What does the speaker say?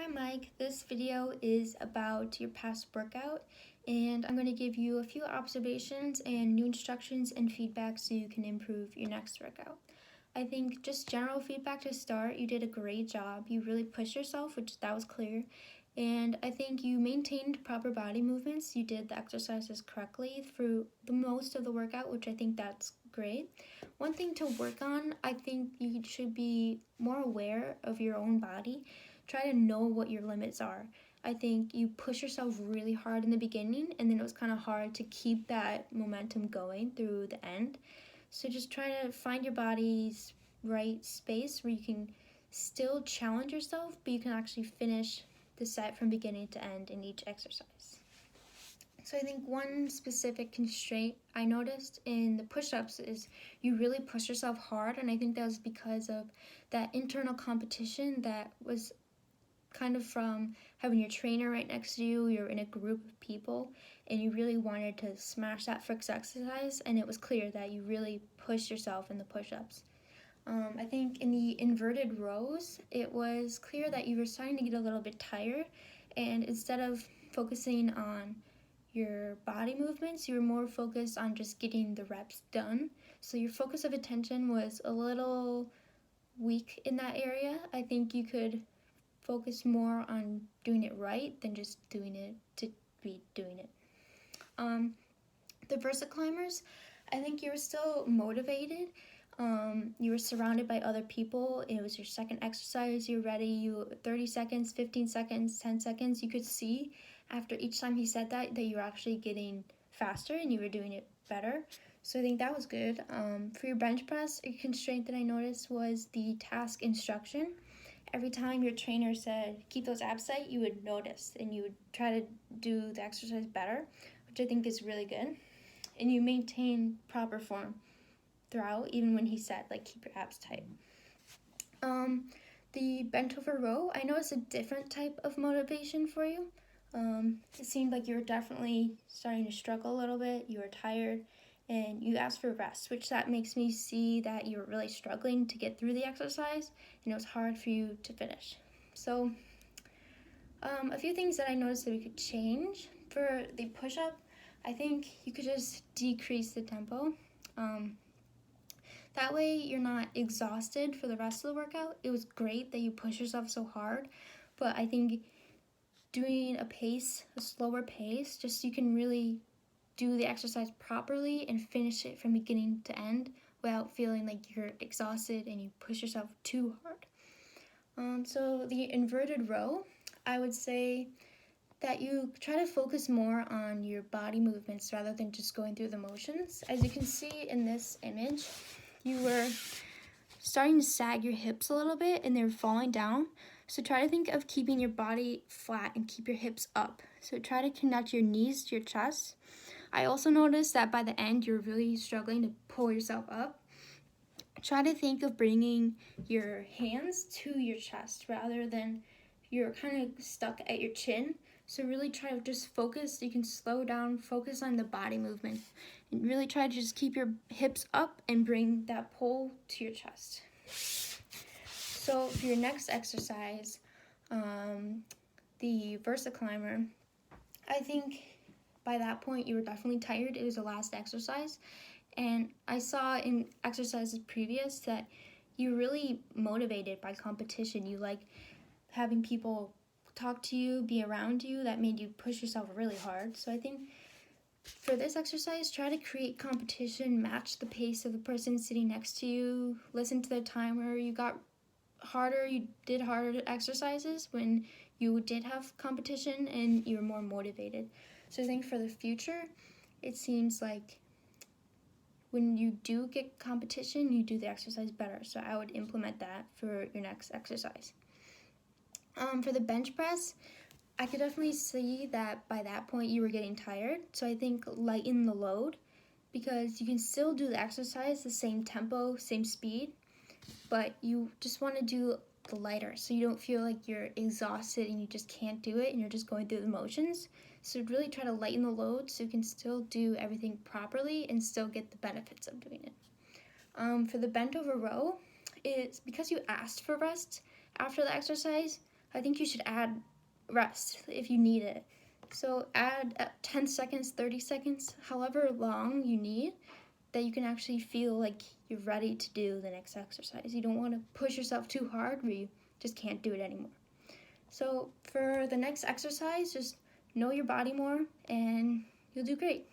Hi Mike, this video is about your past workout and I'm going to give you a few observations and new instructions and feedback so you can improve your next workout. I think just general feedback to start, you did a great job. You really pushed yourself, which that was clear. And I think you maintained proper body movements. You did the exercises correctly through the most of the workout, which I think that's great. One thing to work on, I think you should be more aware of your own body. Try to know what your limits are. I think you push yourself really hard in the beginning and then it was kind of hard to keep that momentum going through the end. So just try to find your body's right space where you can still challenge yourself, but you can actually finish the set from beginning to end in each exercise. So I think one specific constraint I noticed in the push-ups is you really push yourself hard, and I think that was because of that internal competition that was kind of from having your trainer right next to you, you're in a group of people, and you really wanted to smash that first exercise, and it was clear that you really pushed yourself in the push-ups. I think in the inverted rows, it was clear that you were starting to get a little bit tired, and instead of focusing on your body movements, you were more focused on just getting the reps done. So your focus of attention was a little weak in that area. I think you could focus more on doing it right than just doing it to be doing it. The Versa climbers, I think you were still motivated. You were surrounded by other people. It was your second exercise. You're ready. You 30 seconds, 15 seconds, 10 seconds. You could see after each time he said that you were actually getting faster and you were doing it better. So I think that was good. For your bench press, a constraint that I noticed was the task instruction. Every time your trainer said, keep those abs tight, you would notice and you would try to do the exercise better, which I think is really good. And you maintain proper form throughout, even when he said, like, keep your abs tight. The bent over row, I noticed a different type of motivation for you. It seemed like you were definitely starting to struggle a little bit. You were tired and you asked for rest, which that makes me see that you were really struggling to get through the exercise and it was hard for you to finish. So a few things that I noticed that we could change for the push-up, I think you could just decrease the tempo. That way you're not exhausted for the rest of the workout. It was great that you push yourself so hard, but I think doing a slower pace, just so you can really do the exercise properly and finish it from beginning to end without feeling like you're exhausted and you push yourself too hard. So the inverted row, I would say that you try to focus more on your body movements rather than just going through the motions. As you can see in this image, you were starting to sag your hips a little bit and they're falling down. So try to think of keeping your body flat and keep your hips up. So try to connect your knees to your chest. I also noticed that by the end, you're really struggling to pull yourself up. Try to think of bringing your hands to your chest rather than you're kind of stuck at your chin. So really try to just focus. You can slow down, focus on the body movement, and really try to just keep your hips up and bring that pull to your chest. So for your next exercise, the Versa climber, I think by that point you were definitely tired. It was the last exercise, and I saw in exercises previous that you're really motivated by competition. You like having people talk to you, be around you. That made you push yourself really hard. So I think for this exercise, try to create competition, match the pace of the person sitting next to you, listen to the timer. You did harder exercises when you did have competition and you were more motivated. So I think for the future, it seems like when you do get competition, you do the exercise better. So I would implement that for your next exercise. For the bench press, I could definitely see that by that point you were getting tired. So I think lighten the load because you can still do the exercise, the same tempo, same speed, but you just want to do the lighter so you don't feel like you're exhausted and you just can't do it and you're just going through the motions. So really try to lighten the load so you can still do everything properly and still get the benefits of doing it. For the bent over row, it's because you asked for rest after the exercise, I think you should add rest if you need it. So add 10 seconds, 30 seconds, however long you need, that you can actually feel like you're ready to do the next exercise. You don't want to push yourself too hard where you just can't do it anymore. So for the next exercise, just know your body more and you'll do great.